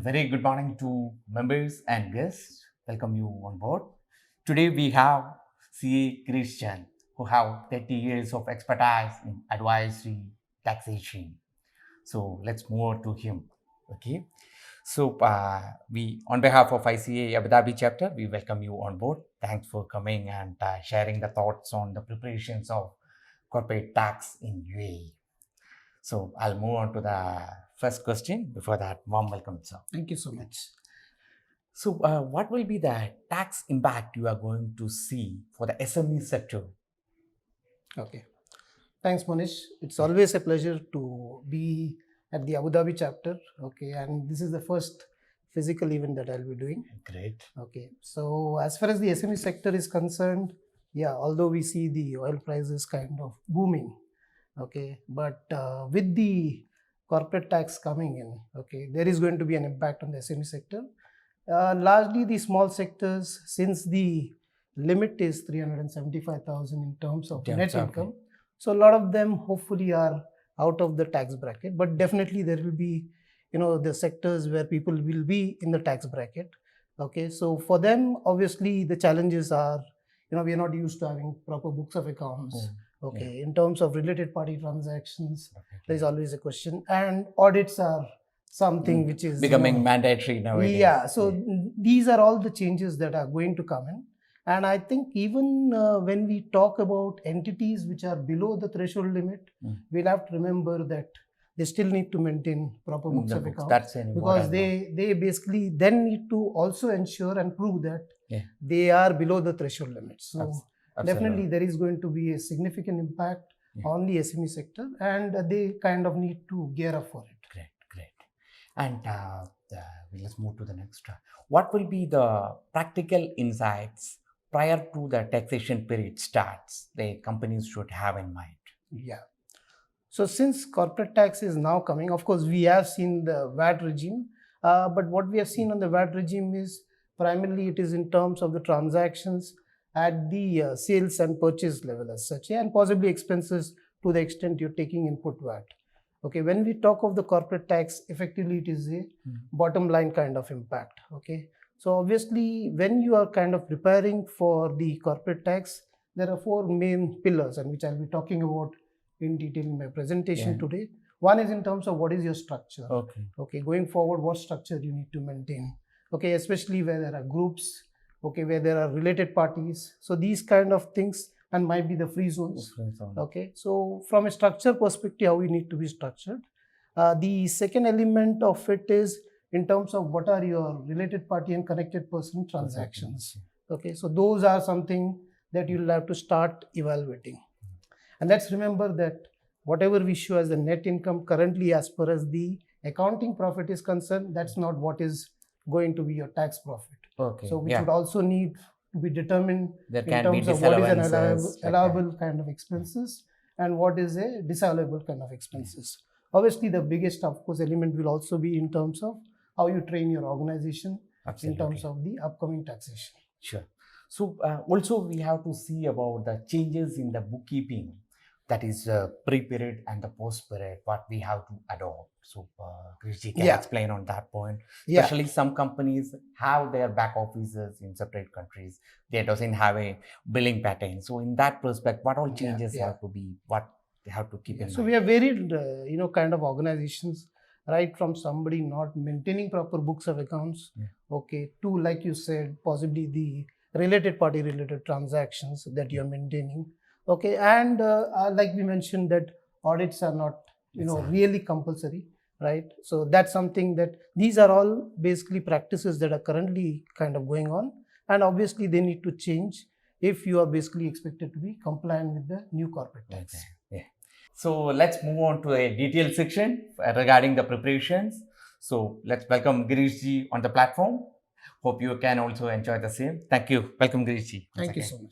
very good morning to members and guests. Welcome you on board. Today we have CA Girish Chand, who have 30 years of expertise in advisory taxation. So let's move on to him. Okay. So we, on behalf of ICAI Abu Dhabi Chapter, we welcome you on board. Thanks for coming and sharing the thoughts on the preparations of corporate tax in UAE. So I'll move on to the first question. Before that, warm welcome, sir. Thank you so much. So what will be the tax impact you are going to see for the SME sector? Okay. Thanks, Manish. It's always a pleasure to be at the Abu Dhabi chapter. Okay. And this is the first physical event that I'll be doing. Great. Okay. So as far as the SME sector is concerned, yeah, although we see the oil prices kind of booming, okay, but with the corporate tax coming in, okay, there is going to be an impact on the SME sector. Largely the small sectors, since the limit is 375,000 in terms of net income. So a lot of them hopefully are out of the tax bracket, but definitely there will be, the sectors where people will be in the tax bracket. Okay, so for them, obviously the challenges are, we are not used to having proper books of accounts. Okay, yeah. In terms of related party transactions, there is always a question, and audits are something which is becoming mandatory nowadays. Yeah, so these are all the changes that are going to come in. And I think even when we talk about entities which are below the threshold limit, we'll have to remember that they still need to maintain proper books of accounts, because they basically then need to also ensure and prove that they are below the threshold limits. So definitely there is going to be a significant impact on the SME sector, and they kind of need to gear up for it. Great. And let's move to the next. What will be the practical insights prior to the taxation period starts the companies should have in mind? Yeah. So since corporate tax is now coming, of course, we have seen the VAT regime, but what we have seen on the VAT regime is primarily it is in terms of the transactions at the sales and purchase level as such, and possibly expenses to the extent you're taking input VAT. Okay, when we talk of the corporate tax, effectively it is a bottom line kind of impact. Okay, so obviously when you are kind of preparing for the corporate tax, there are four main pillars, and which I'll be talking about in detail in my presentation today. One is in terms of what is your structure. Okay, going forward, what structure you need to maintain. Okay, especially where there are groups, okay, where there are related parties. So these kind of things, and might be the free zones. Okay, so from a structure perspective, how we need to be structured. The second element of it is in terms of what are your related party and connected person transactions. Okay, so those are something that you'll have to start evaluating. And let's remember that whatever we show as the net income currently, as per as the accounting profit is concerned, that's not what is going to be your tax profit. Okay. So which would also need to be determined in terms of what is an allowable kind of expenses and what is a disallowable kind of expenses. Obviously, the biggest, of course, element will also be in terms of how you train your organization in terms of the upcoming taxation. Sure. So also we have to see about the changes in the bookkeeping, that is pre-period and the post-period, what we have to adopt. So Krishnan can explain on that point. Especially some companies have their back offices in separate countries. They doesn't have a billing pattern. So in that perspective, what all changes have to be, what they have to keep in mind? So we have varied, kind of organizations, right from somebody not maintaining proper books of accounts, okay, to, like you said, possibly the related party related transactions that you're maintaining. Okay, and like we mentioned that audits are not, really compulsory, right? So that's something that these are all basically practices that are currently kind of going on, and obviously they need to change if you are basically expected to be compliant with the new corporate tax. Okay. So let's move on to a detailed section regarding the preparations. So let's welcome Girish ji on the platform. Hope you can also enjoy the same. Thank you. Welcome, Girish ji. Thank you so much.